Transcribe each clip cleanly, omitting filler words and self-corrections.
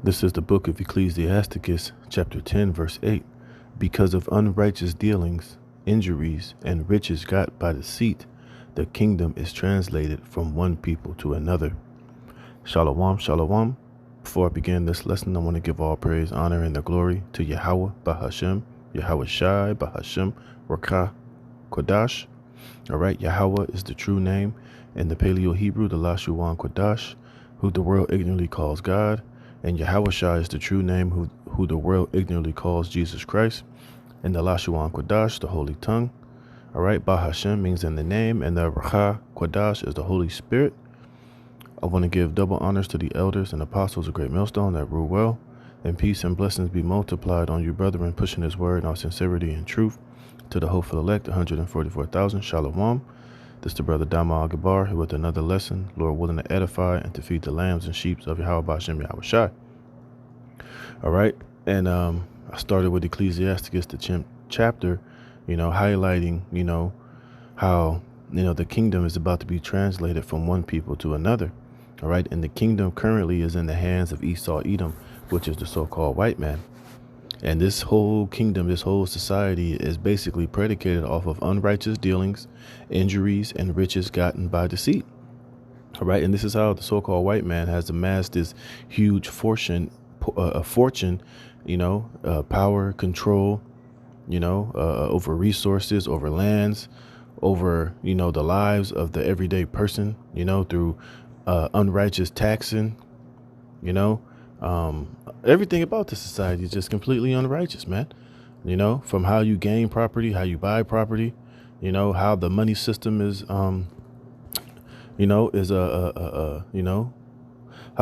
This is the book of Ecclesiasticus, chapter 10, verse 8. Because of unrighteous dealings, injuries, and riches got by deceit, the kingdom is translated from one people to another. Shalom, shalom. Before I begin this lesson, I want to give all praise, honor, and the glory to Yahweh, Bahashem, Yahweh Shai, Bahashem, Rakah, Kodash. All right, Yahweh is the true name in the Paleo Hebrew, the Lashuan Kodash, who the world ignorantly calls God. And Yahweh Shai is the true name who the world ignorantly calls Jesus Christ. And the Lashuan Kodash, the Holy Tongue. All right, Bahashem means in the name, and the Rakah Kodash is the Holy Spirit. I want to give double honors to the elders and apostles of Great Millstone that rule well. And peace and blessings be multiplied on you, brethren, pushing his word in all sincerity and truth. To the hopeful elect, 144,000. Shalom. This is the brother Dama Agabar, here with another lesson, Lord willing to edify and to feed the lambs and sheep of Yahweh Bashem Yahweh Shai. All right. And I started with Ecclesiasticus, the 10th chapter, highlighting, how, the kingdom is about to be translated from one people to another. All right. And the kingdom currently is in the hands of Esau Edom, which is the so-called white man. And this whole kingdom, this whole society is basically predicated off of unrighteous dealings, injuries, and riches gotten by deceit. All right. And this is how the so-called white man has amassed this huge fortune, power, control, over resources, over lands, over, the lives of the everyday person, through unrighteous taxing, everything about this society is just completely unrighteous, man. From how you gain property, how you buy property, how the money system is, how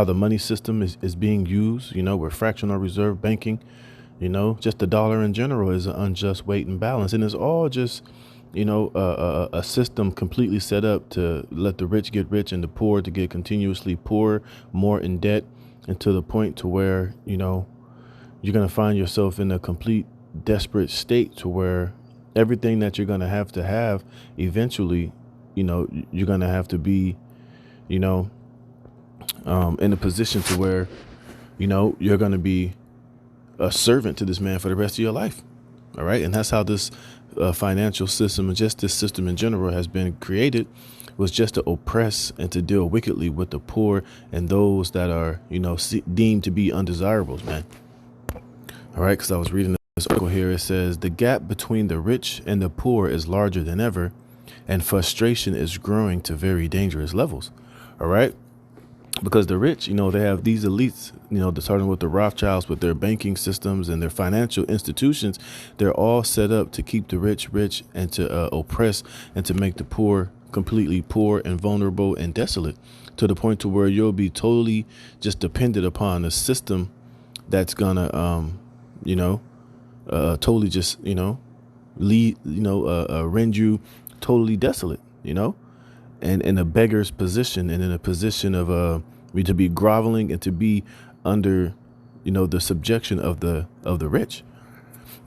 the money system is being used, with fractional reserve banking, just the dollar in general is an unjust weight and balance. And it's all just, a system completely set up to let the rich get rich and the poor to get continuously poorer, more in debt, and to the point to where, you're going to find yourself in a complete desperate state to where everything that you're going to have eventually, you're going to have to be, in a position to where, you're going to be a servant to this man for the rest of your life. All right. And that's how this financial system and just this system in general has been created, was just to oppress and to deal wickedly with the poor and those that are, deemed to be undesirables, man. All right. Because I was reading this article here. It says the gap between the rich and the poor is larger than ever, and frustration is growing to very dangerous levels. All right. Because the rich, they have these elites, starting with the Rothschilds with their banking systems and their financial institutions. They're all set up to keep the rich and to oppress and to make the poor completely poor and vulnerable and desolate, to the point to where you'll be totally just dependent upon a system that's gonna, totally just, rend you totally desolate, and in a beggar's position and in a position of to be groveling and to be under, the subjection of the rich.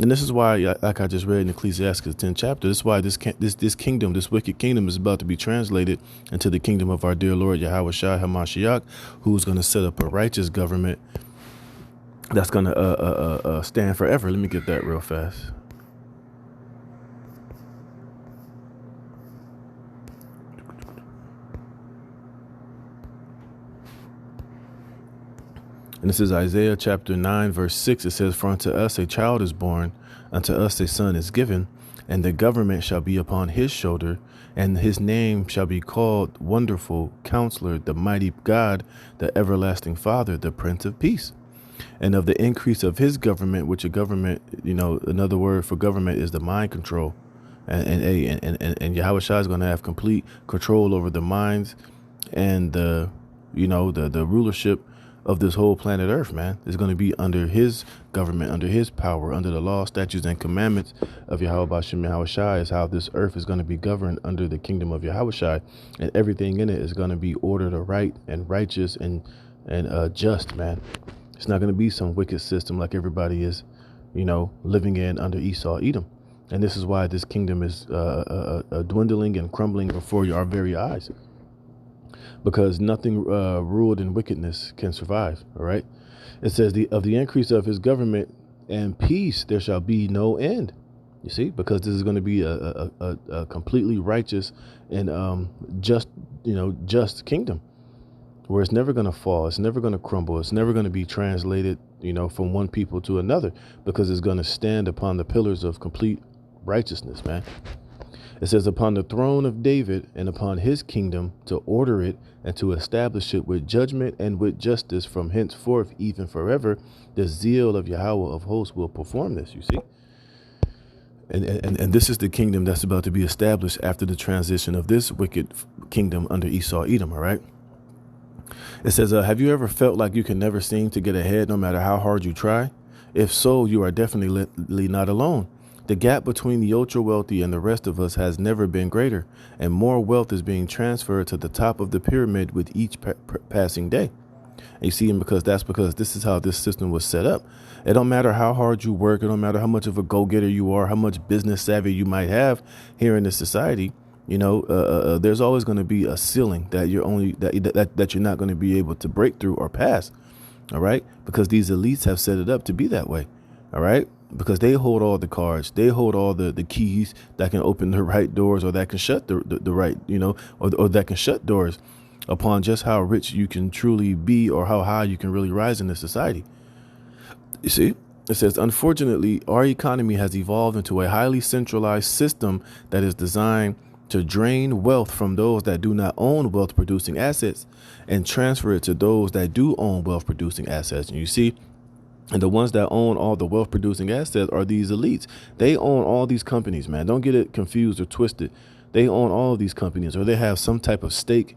And this is why, like I just read in Ecclesiastes 10th chapter, this is why this kingdom, this wicked kingdom, is about to be translated into the kingdom of our dear Lord Yahweh Shai HaMashiach, who's going to set up a righteous government that's going to stand forever. Let me get that real fast. And this is Isaiah chapter 9, verse 6. It says, for unto us a child is born, unto us a son is given, and the government shall be upon his shoulder, and his name shall be called Wonderful, Counselor, the Mighty God, the Everlasting Father, the Prince of Peace. And of the increase of his government, which a government, another word for government is the mind control. And Yahweh Shai is going to have complete control over the minds and the rulership of this whole planet Earth, man. Is going to be under his government, under his power, under the law, statutes, and commandments of Yahweh Bashem Yahweh Shai, is how this earth is going to be governed under the kingdom of Yahweh Shai, and everything in it is going to be ordered aright and righteous and just, man. It's not going to be some wicked system like everybody is, living in under Esau Edom. And this is why this kingdom is dwindling and crumbling before our very eyes. because nothing ruled in wickedness can survive. All right. It says of the increase of his government and peace, there shall be no end. You see, because this is going to be a completely righteous and just, just kingdom where it's never going to fall. It's never going to crumble. It's never going to be translated, from one people to another, because it's going to stand upon the pillars of complete righteousness, man. It says, upon the throne of David and upon his kingdom, to order it and to establish it with judgment and with justice from henceforth, even forever. The zeal of Yahweh of hosts will perform this, you see. And this is the kingdom that's about to be established after the transition of this wicked kingdom under Esau, Edom, all right? It says, have you ever felt like you can never seem to get ahead no matter how hard you try? If so, you are definitely not alone. The gap between the ultra wealthy and the rest of us has never been greater, and more wealth is being transferred to the top of the pyramid with each passing day. And you see, because this is how this system was set up. It don't matter how hard you work. It don't matter how much of a go-getter you are, how much business savvy you might have here in this society. There's always going to be a ceiling that you're not going to be able to break through or pass. All right. Because these elites have set it up to be that way. All right. Because they hold all the cards. They hold all the keys that can open the right doors, or that can shut the right, or that can shut doors upon just how rich you can truly be, or how high you can really rise in this society. You see, it says, unfortunately, our economy has evolved into a highly centralized system that is designed to drain wealth from those that do not own wealth producing assets and transfer it to those that do own wealth producing assets. And you see, and the ones that own all the wealth producing assets are these elites. They own all these companies, man. Don't get it confused or twisted. They own all of these companies, or they have some type of stake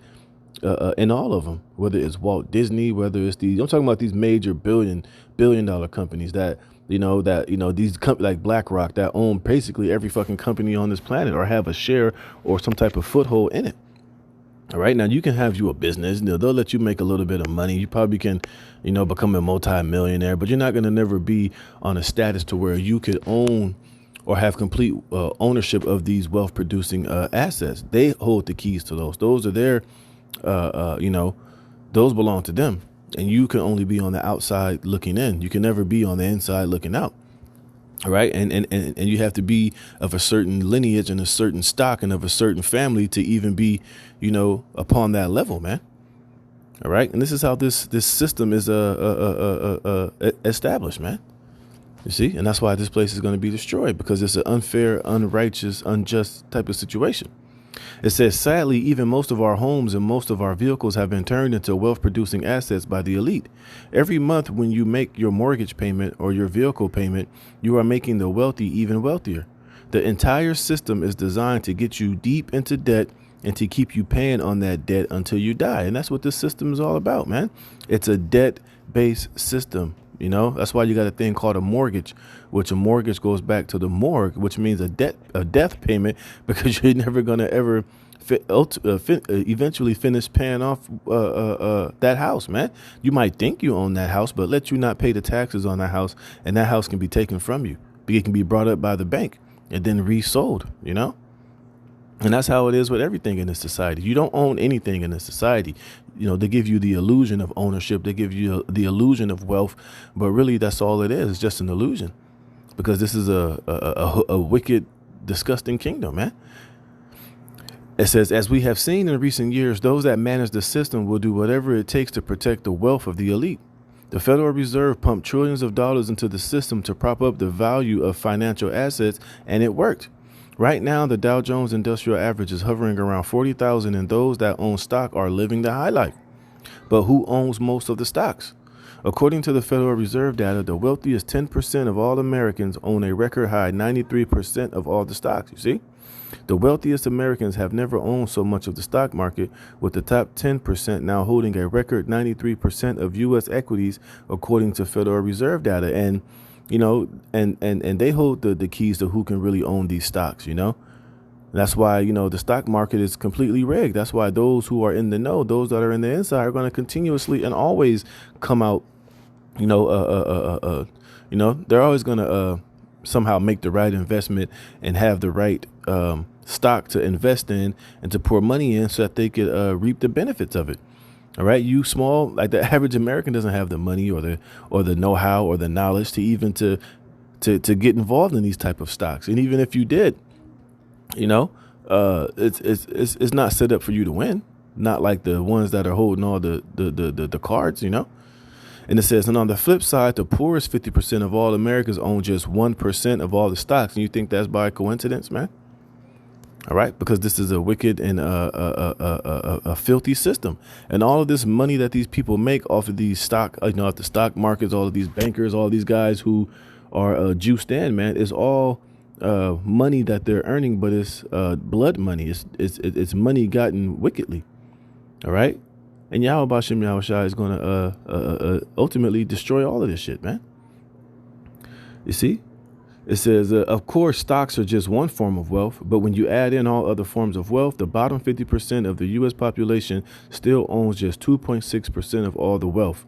in all of them, whether it's Walt Disney, whether it's I'm talking about these major billion dollar companies that, these companies like BlackRock that own basically every fucking company on this planet, or have a share or some type of foothold in it. All right. Now you can have a business. They'll let you make a little bit of money. You probably can, become a multi-millionaire, but you're not going to never be on a status to where you could own or have complete ownership of these wealth producing assets. They hold the keys to those. Those are their, those belong to them. And you can only be on the outside looking in. You can never be on the inside looking out. All right. And you have to be of a certain lineage and a certain stock and of a certain family to even be, upon that level, man. All right. And this is how this system is established, man. You see, and that's why this place is going to be destroyed, because it's an unfair, unrighteous, unjust type of situation. It says, sadly, even most of our homes and most of our vehicles have been turned into wealth producing assets by the elite. Every month when you make your mortgage payment or your vehicle payment, you are making the wealthy even wealthier. The entire system is designed to get you deep into debt and to keep you paying on that debt until you die. And that's what this system is all about, man. It's a debt-based system. That's why you got a thing called a mortgage, which a mortgage goes back to the morgue, which means a death payment, because you're never going to ever eventually finish paying off that house, man. You might think you own that house, but let you not pay the taxes on that house, and that house can be taken from you. It can be brought up by the bank and then resold, And that's how it is with everything in this society. You don't own anything in this society. They give you the illusion of ownership. They give you the illusion of wealth. But really, that's all it is. It's just an illusion, because this is a wicked, disgusting kingdom, man. It says, as we have seen in recent years, those that manage the system will do whatever it takes to protect the wealth of the elite. The Federal Reserve pumped trillions of dollars into the system to prop up the value of financial assets, and it worked. Right now, the Dow Jones Industrial Average is hovering around 40,000, and those that own stock are living the high life. But who owns most of the stocks? According to the Federal Reserve data, the wealthiest 10% of all Americans own a record high 93% of all the stocks. You see, the wealthiest Americans have never owned so much of the stock market, with the top 10% now holding a record 93% of U.S. equities, according to Federal Reserve data. And and they hold the keys to who can really own these stocks, That's why, the stock market is completely rigged. That's why those who are in the know, those that are in the inside, are going to continuously and always come out, they're always going to somehow make the right investment and have the right stock to invest in and to pour money in so that they could reap the benefits of it. All right, you small, like the average American doesn't have the money or the know-how or the knowledge to even to get involved in these type of stocks. And even if you did, you know, it's not set up for you to win. Not like the ones that are holding all the cards, you know. And it says, and on the flip side, the poorest 50% of all Americans own just 1% of all the stocks. And you think that's by coincidence, man? All right, because this is a wicked and a filthy system, and all of this money that these people make off of these stock, off the stock markets, all of these bankers, all these guys who are juiced in, man, is all money that they're earning, but it's blood money. It's money gotten wickedly. All right, and Yahweh Bashem Yahweh Shai is going to ultimately destroy all of this shit, man. You see. It says, of course, stocks are just one form of wealth, but when you add in all other forms of wealth, the bottom 50% of the U.S. population still owns just 2.6% of all the wealth.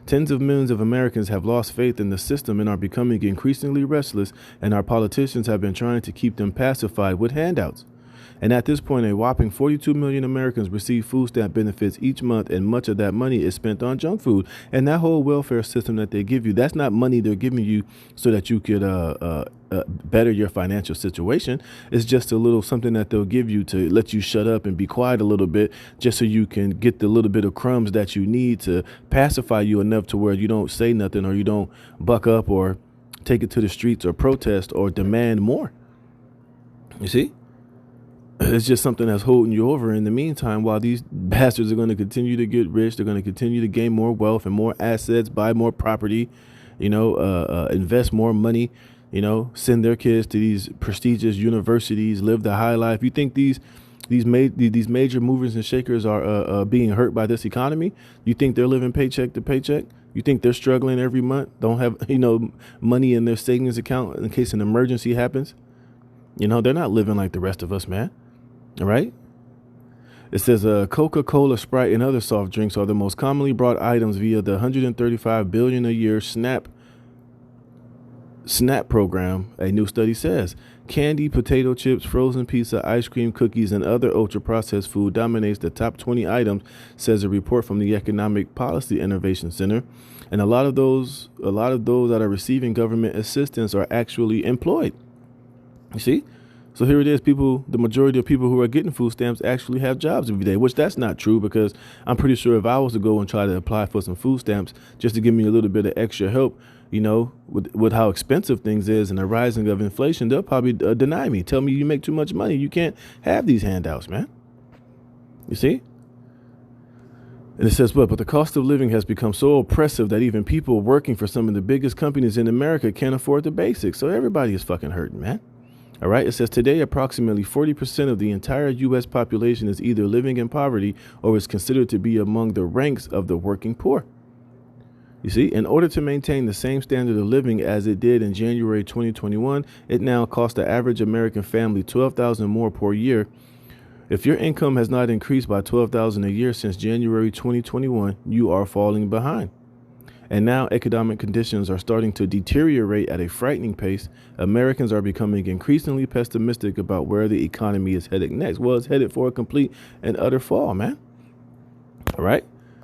Tens of millions of Americans have lost faith in the system and are becoming increasingly restless, and our politicians have been trying to keep them pacified with handouts. And at this point, a whopping 42 million Americans receive food stamp benefits each month, and much of that money is spent on junk food. And that whole welfare system that they give you, that's not money they're giving you so that you could better your financial situation. It's just a little something that they'll give you to let you shut up and be quiet a little bit, just so you can get the little bit of crumbs that you need to pacify you enough to where you don't say nothing, or you don't buck up or take it to the streets or protest or demand more. You see? It's just something that's holding you over in the meantime, while these bastards are going to continue to get rich. They're going to continue to gain more wealth and more assets, buy more property, invest more money, send their kids to these prestigious universities, live the high life. You think these major movers and shakers are being hurt by this economy? You think they're living paycheck to paycheck? You think they're struggling every month, don't have, money in their savings account in case an emergency happens? They're not living like the rest of us, man. All right. It says Coca-Cola, Sprite, and other soft drinks are the most commonly bought items via the $135 billion a year SNAP program, a new study says. Candy, potato chips, frozen pizza, ice cream, cookies, and other ultra-processed food dominates the top 20 items, says a report from the Economic Policy Innovation Center. And a lot of those that are receiving government assistance are actually employed. You see? So here it is, the majority of people who are getting food stamps actually have jobs every day, which that's not true, because I'm pretty sure if I was to go and try to apply for some food stamps just to give me a little bit of extra help, with how expensive things is and the rising of inflation, they'll probably deny me, tell me you make too much money. You can't have these handouts, man. You see? And it says, but the cost of living has become so oppressive that even people working for some of the biggest companies in America can't afford the basics. So everybody is fucking hurting, man. All right. It says today, approximately 40% of the entire U.S. population is either living in poverty or is considered to be among the ranks of the working poor. You see, in order to maintain the same standard of living as it did in January 2021, it now costs the average American family $12,000 more per year. If your income has not increased by $12,000 a year since January 2021, you are falling behind. And now economic conditions are starting to deteriorate at a frightening pace. Americans are becoming increasingly pessimistic about where the economy is headed next. Well, it's headed for a complete and utter fall, man. All right.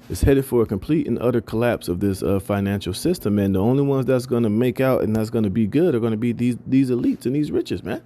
It's headed for a complete and utter collapse of this financial system. And the only ones that's going to make out and that's going to be good are going to be these elites and these riches, man.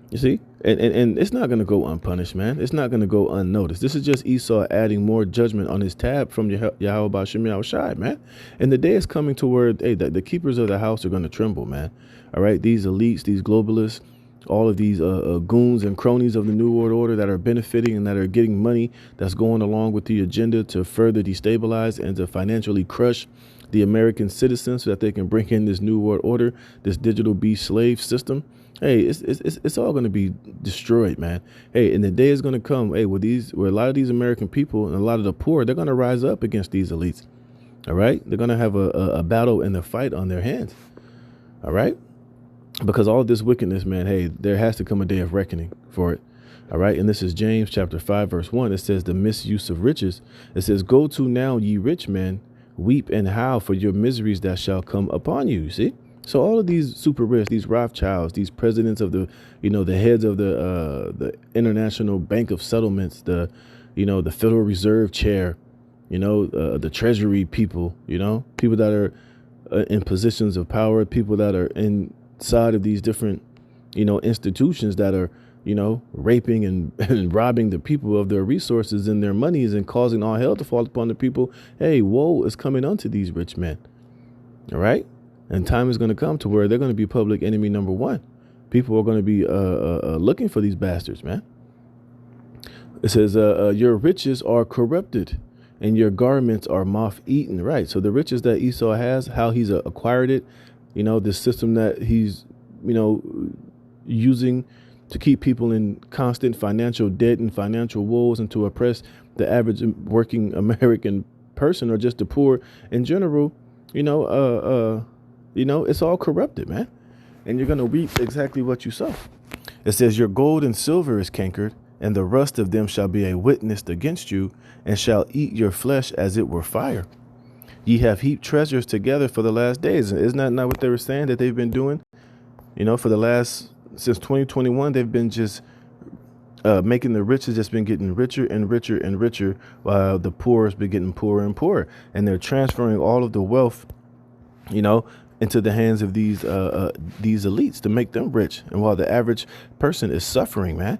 You see, and it's not going to go unpunished, man. It's not going to go unnoticed. This is just Esau adding more judgment on his tab from Yahweh Bashem Yahweh Shai, man. And the day is coming to where, hey, the keepers of the house are going to tremble, man. All right. These elites, these globalists, all of these goons and cronies of the New World Order that are benefiting and that are getting money that's going along with the agenda to further destabilize and to financially crush the American citizens so that they can bring in this New World Order, this digital beast slave system. Hey, it's all going to be destroyed, man. Hey, and the day is going to come, hey, where a lot of these American people and a lot of the poor, they're going to rise up against these elites. All right. They're going to have a battle and a fight on their hands. All right. Because all of this wickedness, man, hey, there has to come a day of reckoning for it. All right. And this is James chapter 5, verse 1. It says the misuse of riches. It says, go to now, ye rich men, weep and howl for your miseries that shall come upon you. You see? So all of these super rich, these Rothschilds, these presidents of the, the heads of the International Bank of Settlements, the Federal Reserve chair, the Treasury people, people that are in positions of power, people that are inside of these different, institutions that are, raping and robbing the people of their resources and their monies and causing all hell to fall upon the people. Hey, woe is coming unto these rich men. All right. And time is going to come to where they're going to be public enemy number one. People are going to be looking for these bastards, man. It says, your riches are corrupted and your garments are moth eaten. Right. So the riches that Esau has, how he's acquired it, this system that he's, using to keep people in constant financial debt and financial woes and to oppress the average working American person or just the poor in general, it's all corrupted, man. And you're going to reap exactly what you sow. It says, your gold and silver is cankered, and the rust of them shall be a witness against you, and shall eat your flesh as it were fire. Ye have heaped treasures together for the last days. Isn't that not what they were saying that they've been doing? For the last, since 2021, they've been just making the rich has just been getting richer and richer and richer, while the poor has been getting poorer and poorer. And they're transferring all of the wealth, into the hands of these elites to make them rich. And while the average person is suffering, man,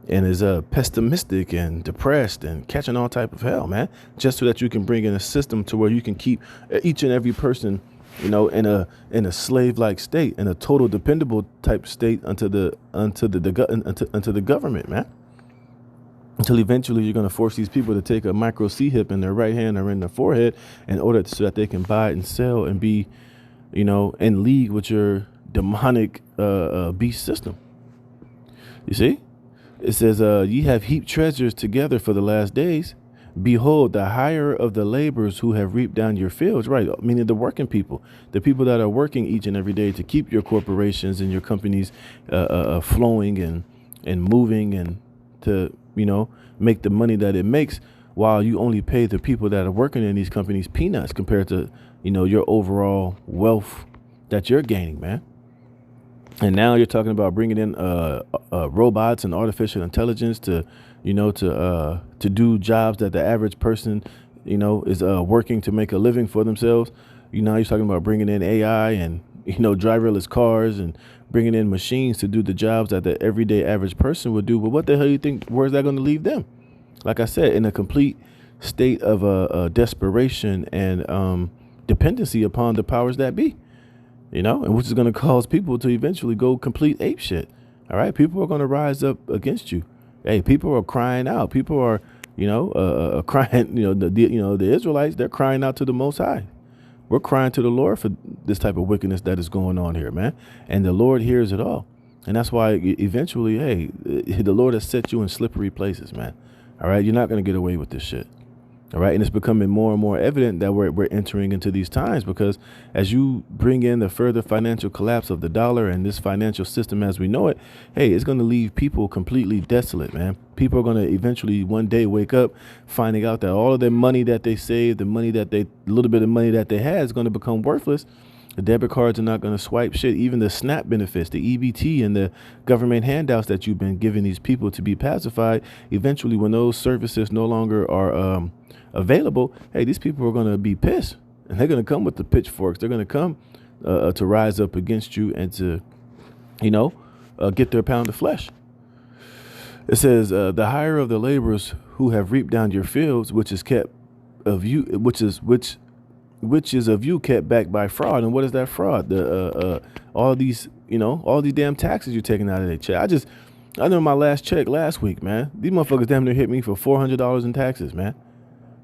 and is pessimistic and depressed and catching all type of hell, man, just so that you can bring in a system to where you can keep each and every person, in a slave-like state, in a total dependable type state unto the government, man. Until eventually you're going to force these people to take a micro C-hip in their right hand or in their forehead in order so that they can buy and sell and be, in league with your demonic beast system. You see, it says, ye have heaped treasures together for the last days. Behold, the hire of the laborers who have reaped down your fields, right? Meaning the working people, the people that are working each and every day to keep your corporations and your companies flowing and moving and to, make the money that it makes, while you only pay the people that are working in these companies peanuts compared to, your overall wealth that you're gaining, man. And now you're talking about bringing in robots and artificial intelligence to, to do jobs that the average person, is working to make a living for themselves. You're talking about bringing in AI and, driverless cars and bringing in machines to do the jobs that the everyday average person would do. But what the hell do you think? Where's that going to leave them? Like I said, in a complete state of desperation and dependency upon the powers that be, and which is going to cause people to eventually go complete ape shit. All right. People are going to rise up against you. Hey, people are crying out. People are, crying, the Israelites, they're crying out to the Most High. We're crying to the Lord for this type of wickedness that is going on here, man. And the Lord hears it all. And that's why eventually, hey, the Lord has set you in slippery places, man. All right. You're not going to get away with this shit. All right. And it's becoming more and more evident that we're entering into these times, because as you bring in the further financial collapse of the dollar and this financial system as we know it, hey, it's going to leave people completely desolate, man. People are going to eventually one day wake up finding out that all of their money that they saved, the little bit of money that they had is going to become worthless. The debit cards are not going to swipe shit. Even the SNAP benefits, the EBT and the government handouts that you've been giving these people to be pacified, eventually when those services no longer are available, hey, these people are going to be pissed, and they're going to come with the pitchforks. They're going to come to rise up against you and to, get their pound of flesh. It says, the hire of the laborers who have reaped down your fields, which is kept of you, which is of you kept back by fraud. And what is that fraud? All these damn taxes you're taking out of their check. I know my last check last week, man. These motherfuckers damn near hit me for $400 in taxes, man.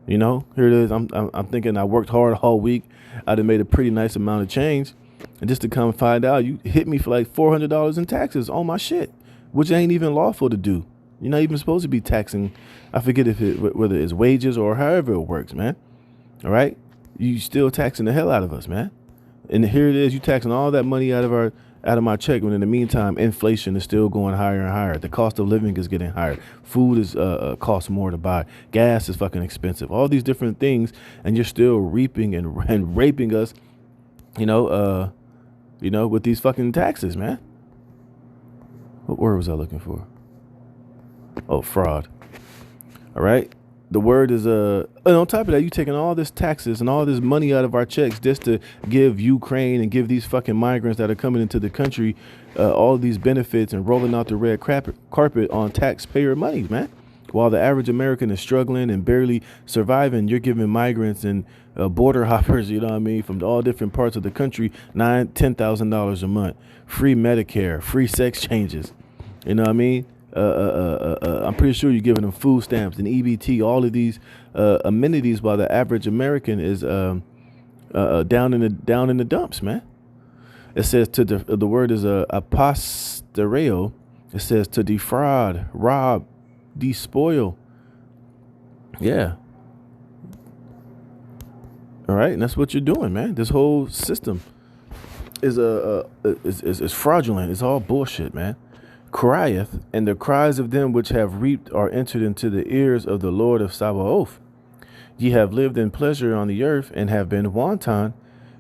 Here it is. I'm thinking I worked hard all week. I done made a pretty nice amount of change, and just to come find out you hit me for like $400 in taxes on my shit, which ain't even lawful to do. You're not even supposed to be taxing. I forget whether it's wages or however it works, man. All right, you still taxing the hell out of us, man. And here it is. You taxing all that money out of my check, when in the meantime inflation is still going higher and higher. The cost of living is getting higher. Food is costs more to buy. Gas is fucking expensive. All these different things, and you're still reaping and raping us, with these fucking taxes, man. What word was I looking for? Oh, fraud. All right. The word is and on top of that, you taking all this taxes and all this money out of our checks just to give Ukraine and give these fucking migrants that are coming into the country all these benefits and rolling out the red carpet on taxpayer money, man. While the average American is struggling and barely surviving, you're giving migrants and border hoppers, from all different parts of the country, $9,000-$10,000 a month, free Medicare, free sex changes. You know what I mean? I'm pretty sure you're giving them food stamps and EBT, all of these amenities, while the average American is down in the dumps, man. It says the word is apostereo. It says to defraud, rob, despoil. Yeah. All right, and that's what you're doing, man. This whole system is fraudulent. It's all bullshit, man. Crieth, and the cries of them which have reaped are entered into the ears of the Lord of Sabaoth. Ye have lived in pleasure on the earth, and have been wanton.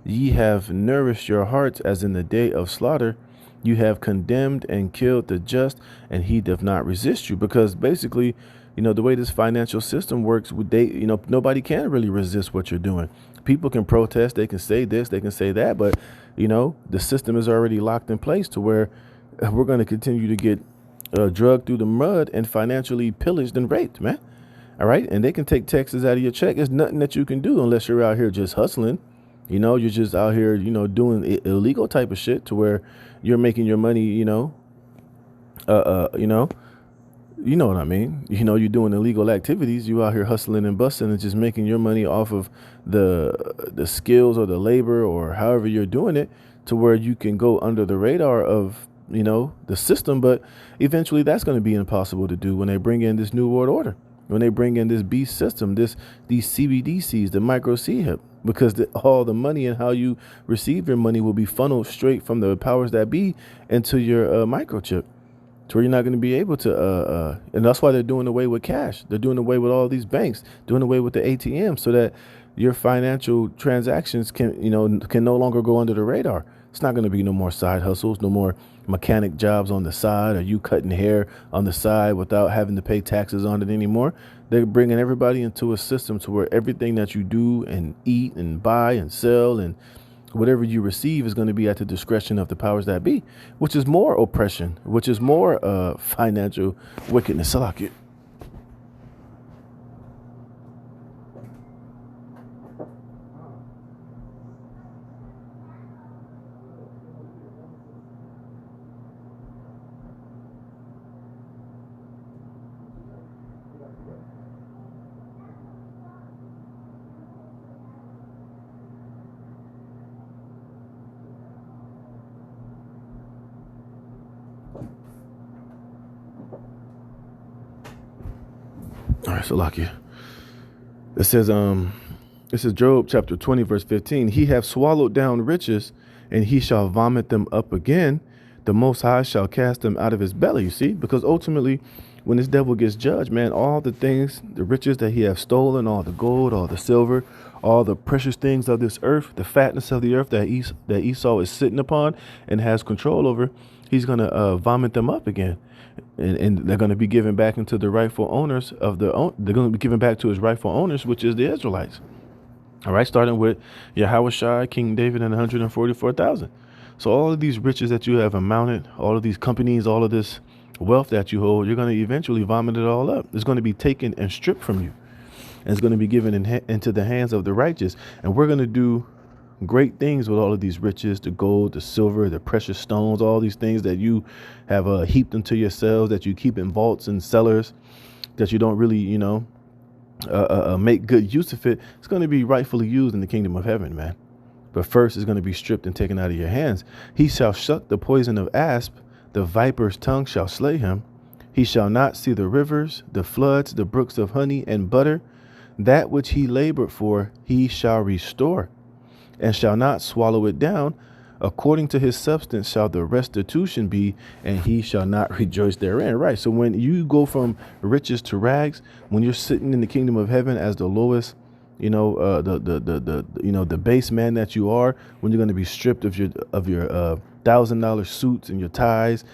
Ye have nourished your hearts as in the day of slaughter. You have condemned and killed the just, and he doth not resist you. Because basically, the way this financial system works, nobody can really resist what you're doing. People can protest, they can say this, they can say that, but the system is already locked in place to where we're going to continue to get drugged through the mud and financially pillaged and raped, man. All right. And they can take taxes out of your check. There's nothing that you can do unless you're out here just hustling. You're just out here, doing illegal type of shit to where you're making your money, you know what I mean? You're doing illegal activities. You out here hustling and busting and just making your money off of the skills or the labor or however you're doing it, to where you can go under the radar of the system. But eventually that's going to be impossible to do when they bring in this new world order, when they bring in this beast system, these CBDCs, the micro C-HIP, because all the money and how you receive your money will be funneled straight from the powers that be into your microchip, to where you're not going to be able to, and that's why they're doing away with cash. They're doing away with all these banks, doing away with the ATM, so that your financial transactions can no longer go under the radar. It's not going to be no more side hustles, no more mechanic jobs on the side, or you cutting hair on the side without having to pay taxes on it anymore. They're bringing everybody into a system to where everything that you do and eat and buy and sell and whatever you receive is going to be at the discretion of the powers that be, which is more oppression, which is more financial wickedness. I like it. All right, so Salakia. It says, this is Job chapter 20, verse 15. He hath swallowed down riches, and he shall vomit them up again. The Most High shall cast them out of his belly. You see, because ultimately, when this devil gets judged, man, all the things, the riches that he hath stolen, all the gold, all the silver, all the precious things of this earth, the fatness of the earth that Esau is sitting upon and has control over, he's going to vomit them up again. And they're going to be given back into the rightful owners they're going to be given back to his rightful owners, which is the Israelites. All right, starting with Yahweh, King David, and 144,000. So all of these riches that you have amounted, all of these companies, all of this wealth that you hold, you're going to eventually vomit it all up. It's going to be taken and stripped from you, and it's going to be given into the hands of the righteous. And we're going to do great things with all of these riches, the gold, the silver, the precious stones, all these things that you have heaped into yourselves, that you keep in vaults and cellars, that you don't really, make good use of it. It's going to be rightfully used in the kingdom of heaven, man. But first, it's going to be stripped and taken out of your hands. He shall suck the poison of asp. The viper's tongue shall slay him. He shall not see the rivers, the floods, the brooks of honey and butter. That which he labored for, he shall restore, and shall not swallow it down. According to his substance shall the restitution be, and he shall not rejoice therein. Right. So when you go from riches to rags, when you're sitting in the kingdom of heaven as the lowest the base man that you are, when you're going to be stripped of your $1,000 suits and your ties,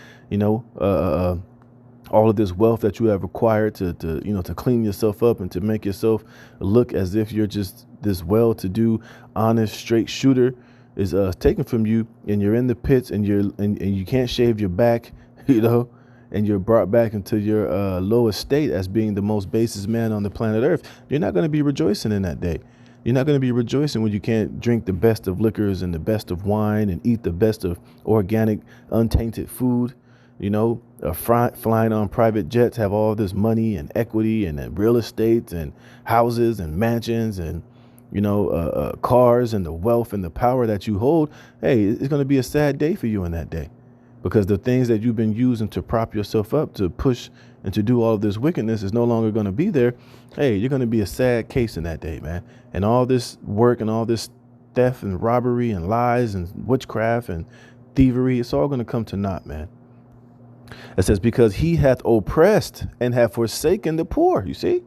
all of this wealth that you have acquired to clean yourself up and to make yourself look as if you're just this well-to-do, honest, straight shooter is taken from you, and you're in the pits, and you can't shave your back, and you're brought back into your lowest state as being the most basest man on the planet Earth. You're not going to be rejoicing in that day. You're not going to be rejoicing when you can't drink the best of liquors and the best of wine and eat the best of organic, untainted food. Flying on private jets, have all this money and equity and real estate and houses and mansions and cars and the wealth and the power that you hold. Hey, it's going to be a sad day for you in that day, because the things that you've been using to prop yourself up, to push and to do all of this wickedness, is no longer going to be there. Hey, you're going to be a sad case in that day, man. And all this work and all this theft and robbery and lies and witchcraft and thievery, it's all going to come to naught, man. It says, because he hath oppressed and hath forsaken the poor. You see?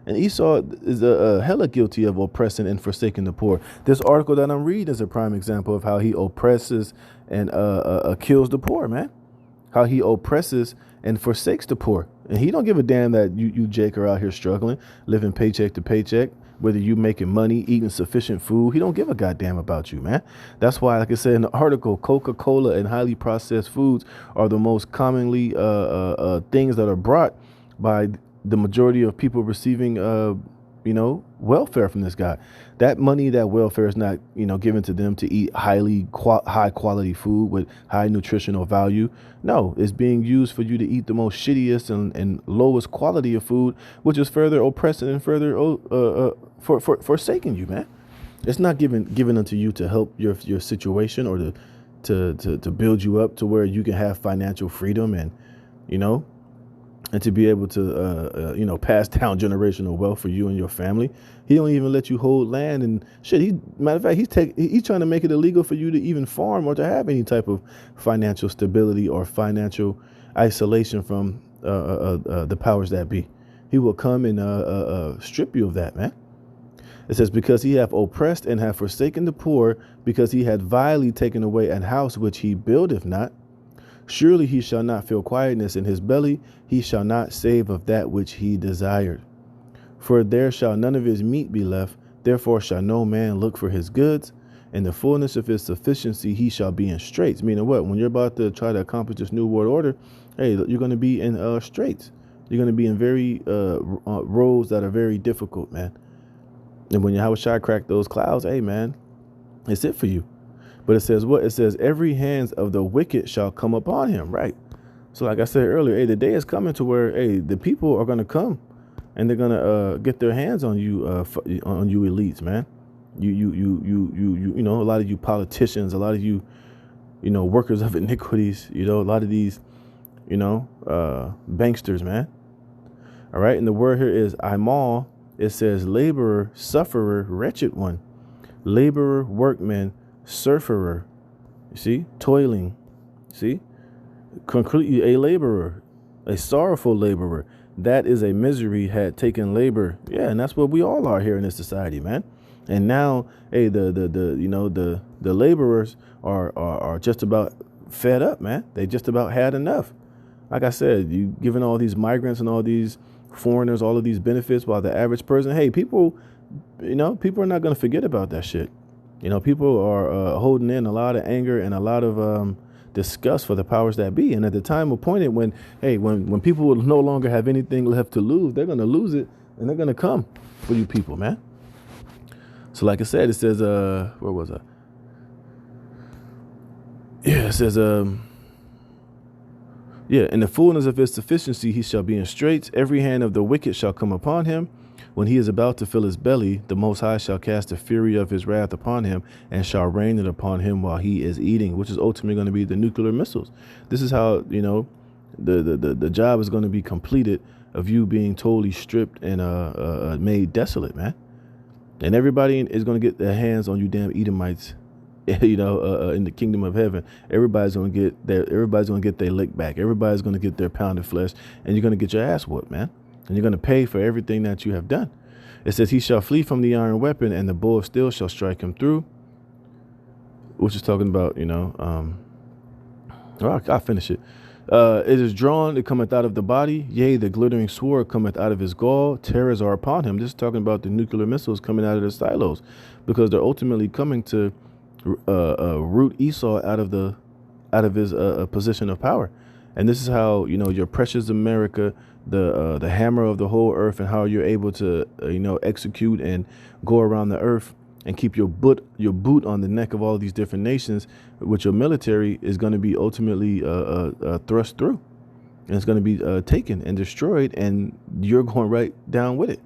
And Esau is hella guilty of oppressing and forsaking the poor. This article that I'm reading is a prime example of how he oppresses and kills the poor, man. How he oppresses and forsakes the poor. And he don't give a damn that you Jake are out here struggling, living paycheck to paycheck, whether you making money, eating sufficient food. He don't give a goddamn about you, man. That's why, like I said in the article, Coca-Cola and highly processed foods are the most commonly things that are brought by the majority of people receiving, welfare from this guy. That money, that welfare is not, given to them to eat high quality food with high nutritional value. No, it's being used for you to eat the most shittiest and lowest quality of food, which is further oppressing and further forsaking you, man. It's not given unto you to help your situation or to build you up to where you can have financial freedom and to be able to, pass down generational wealth for you and your family. He don't even let you hold land and shit. Matter of fact, he's trying to make it illegal for you to even farm or to have any type of financial stability or financial isolation from the powers that be. He will come and strip you of that, man. It says, because he hath oppressed and hath forsaken the poor, because he had vilely taken away an house which he buildeth not. Surely he shall not feel quietness in his belly. He shall not save of that which he desired. For there shall none of his meat be left. Therefore shall no man look for his goods. In the fullness of his sufficiency he shall be in straits. Meaning what? When you're about to try to accomplish this new world order, hey, you're going to be in straits. You're going to be in very roads that are very difficult, man. And when Yahweh Shai crack those clouds, hey, man, it's it for you. But it says what? It says, every hands of the wicked shall come upon him. Right. So like I said earlier, hey, the day is coming to where, hey, the people are going to come and they're going to get their hands on you elites, man. A lot of you politicians, a lot of you, workers of iniquities, a lot of these, banksters, man. All right. And the word here is imal. It says laborer, sufferer, wretched one, laborer, workman, surferer, you see, toiling, see, concretely a laborer, a sorrowful laborer. That is a misery had taken labor. Yeah, and that's what we all are here in this society, man. And now, hey, the laborers are just about fed up, man. They just about had enough. Like I said, you giving all these migrants and all these foreigners all of these benefits, while the average person, hey, people are not going to forget about that shit. People are holding in a lot of anger and a lot of disgust for the powers that be. And at the time appointed, when people will no longer have anything left to lose, they're going to lose it and they're going to come for you people, man. So like I said, it says, where was I? Yeah, it says, in the fullness of his sufficiency, he shall be in straits. Every hand of the wicked shall come upon him. When he is about to fill his belly, the Most High shall cast the fury of his wrath upon him and shall rain it upon him while he is eating, which is ultimately going to be the nuclear missiles. This is how, the job is going to be completed of you being totally stripped and made desolate, man. And everybody is going to get their hands on you damn Edomites, in the kingdom of heaven. Everybody's going to get their lick back. Everybody's going to get their pound of flesh, and you're going to get your ass whooped, man. And you're going to pay for everything that you have done. It says, he shall flee from the iron weapon, and the bow of steel shall strike him through, which is talking about, I'll finish it. It is drawn, it cometh out of the body. Yea, the glittering sword cometh out of his gall. Terrors are upon him. This is talking about the nuclear missiles coming out of the silos, because they're ultimately coming to root Esau out of his position of power. And this is how, your precious America, the hammer of the whole earth, and how you're able to, execute and go around the earth and keep your boot on the neck of all of these different nations, which your military is going to be ultimately thrust through, and it's going to be taken and destroyed, and you're going right down with it.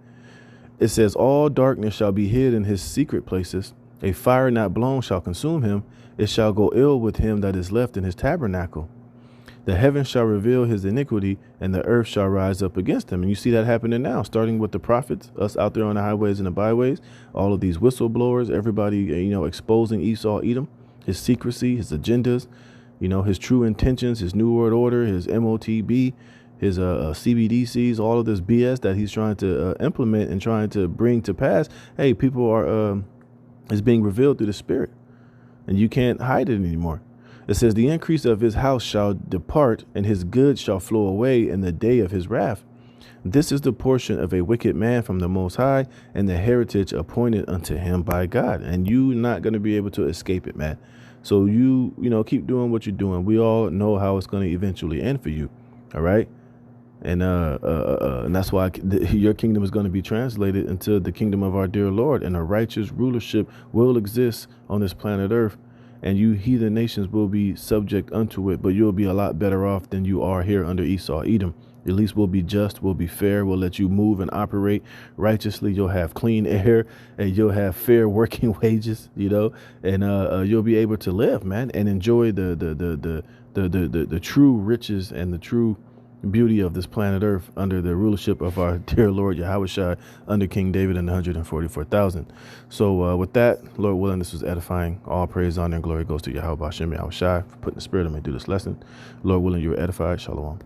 It says, all darkness shall be hid in his secret places. A fire not blown shall consume him. It shall go ill with him that is left in his tabernacle. The heavens shall reveal his iniquity, and the earth shall rise up against him. And you see that happening now, starting with the prophets, us out there on the highways and the byways, all of these whistleblowers, everybody, exposing Esau, Edom, his secrecy, his agendas, his true intentions, his New World Order, his MOTB, his CBDCs, all of this BS that he's trying to implement and trying to bring to pass. Hey, people are, is being revealed through the Spirit, and you can't hide it anymore. It says, the increase of his house shall depart, and his goods shall flow away in the day of his wrath. This is the portion of a wicked man from the Most High, and the heritage appointed unto him by God. And you're not going to be able to escape it, man. So you keep doing what you're doing. We all know how it's going to eventually end for you. All right. And that's why your kingdom is going to be translated into the kingdom of our dear Lord, and a righteous rulership will exist on this planet Earth. And you heathen nations will be subject unto it, but you'll be a lot better off than you are here under Esau, Edom. At least we'll be just, we'll be fair, we'll let you move and operate righteously. You'll have clean air, and you'll have fair working wages, and you'll be able to live, man, and enjoy the true riches and the true beauty of this planet Earth under the rulership of our dear Lord Yahushua, under King David and the 144,000. So with that, Lord willing, this was edifying. All praise, honor, and glory goes to Yahweh Hashem Yahushua for putting the spirit on me to do this lesson. Lord willing, you were edified. Shalom.